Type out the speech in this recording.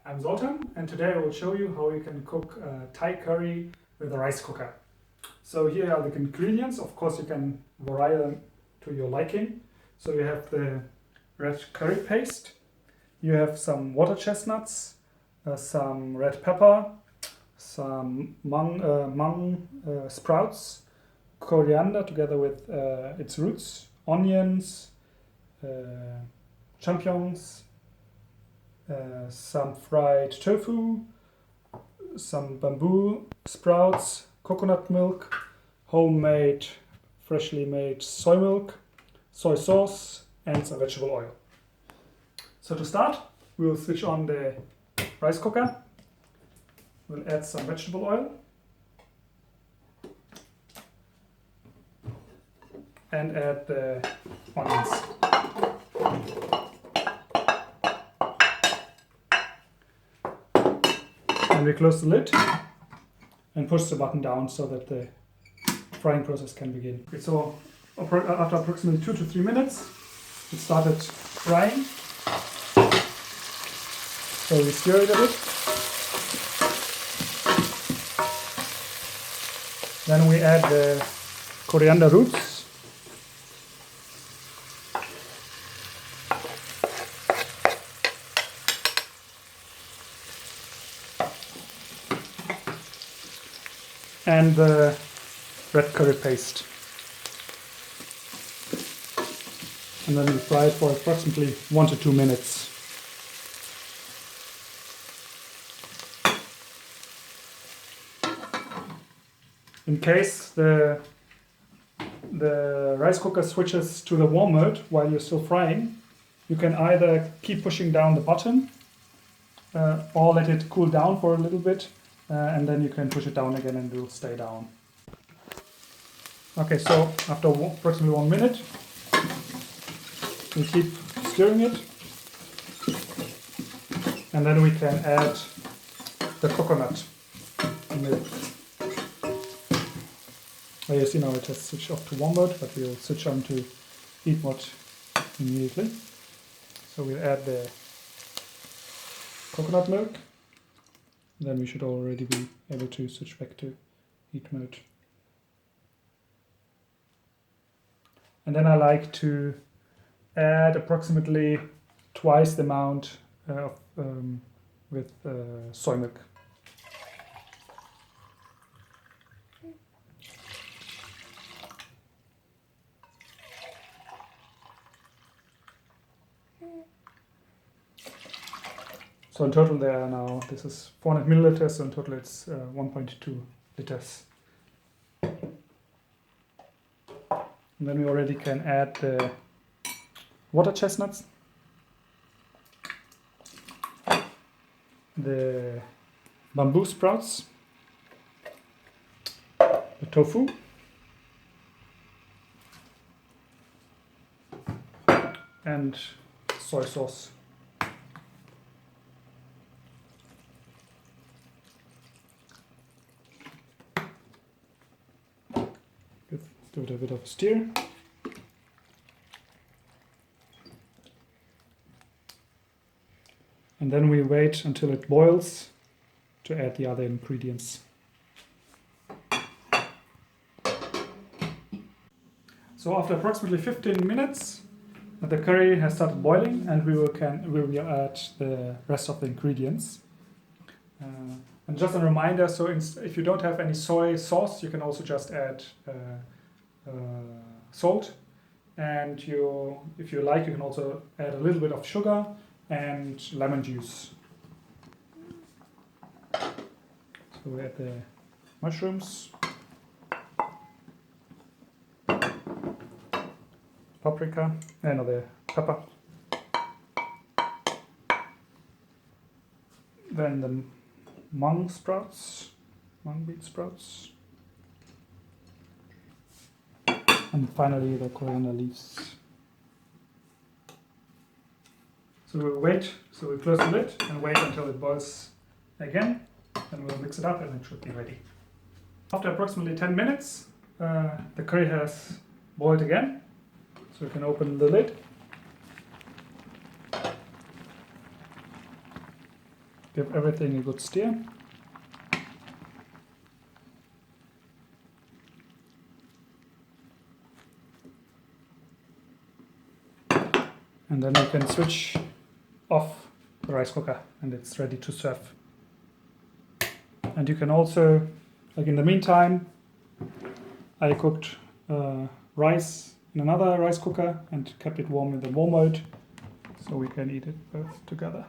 I'm Zoltan, and today I will show you how you can cook Thai curry with a rice cooker. So here are the ingredients. Of course you can vary them to your liking. So you have the red curry paste, you have some water chestnuts, some red pepper, some mung sprouts, coriander together with its roots, onions, champignons, some fried tofu, some bamboo sprouts, coconut milk, homemade freshly made soy milk, soy sauce, and some vegetable oil. So to start, we will switch on the rice cooker. We'll add some vegetable oil and add the onions. And we close the lid and push the button down so that the frying process can begin. Okay, so after approximately 2 to 3 minutes, it started frying. So we stir it a bit. Then we add the coriander roots. And the red curry paste. And then we fry it for approximately 1 to 2 minutes. In case the rice cooker switches to the warm mode while you're still frying, you can either keep pushing down the button or let it cool down for a little bit. And then you can push it down again and it will stay down. Okay, so after approximately 1 minute, we keep stirring it. And then we can add the coconut milk. Well, you see now it has switched off to warm mode, but we'll switch on to heat mode immediately. So we'll add the coconut milk. Then we should already be able to switch back to heat mode. And then I like to add approximately twice the amount with soy milk. So in total there are now, this is 400 milliliters, so in total it's 1.2 liters. And then we already can add the water chestnuts, the bamboo sprouts, the tofu, and soy sauce. Give it a bit of a stir. And then we wait until it boils to add the other ingredients. So after approximately 15 minutes, the curry has started boiling, and we will add the rest of the ingredients. And just a reminder, so if you don't have any soy sauce, you can also just add salt, and if you like, you can also add a little bit of sugar and lemon juice. So we add the mushrooms, paprika, and the pepper, then the mung bean sprouts, and finally the coriander leaves. So we'll wait, so we'll close the lid and wait until it boils again, and we'll mix it up and it should be ready. After approximately 10 minutes, the curry has boiled again, so we can open the lid Give everything a good stir. And then you can switch off the rice cooker and it's ready to serve. And you can also, like in the meantime, I cooked rice in another rice cooker and kept it warm in the warm mode, so we can eat it both together.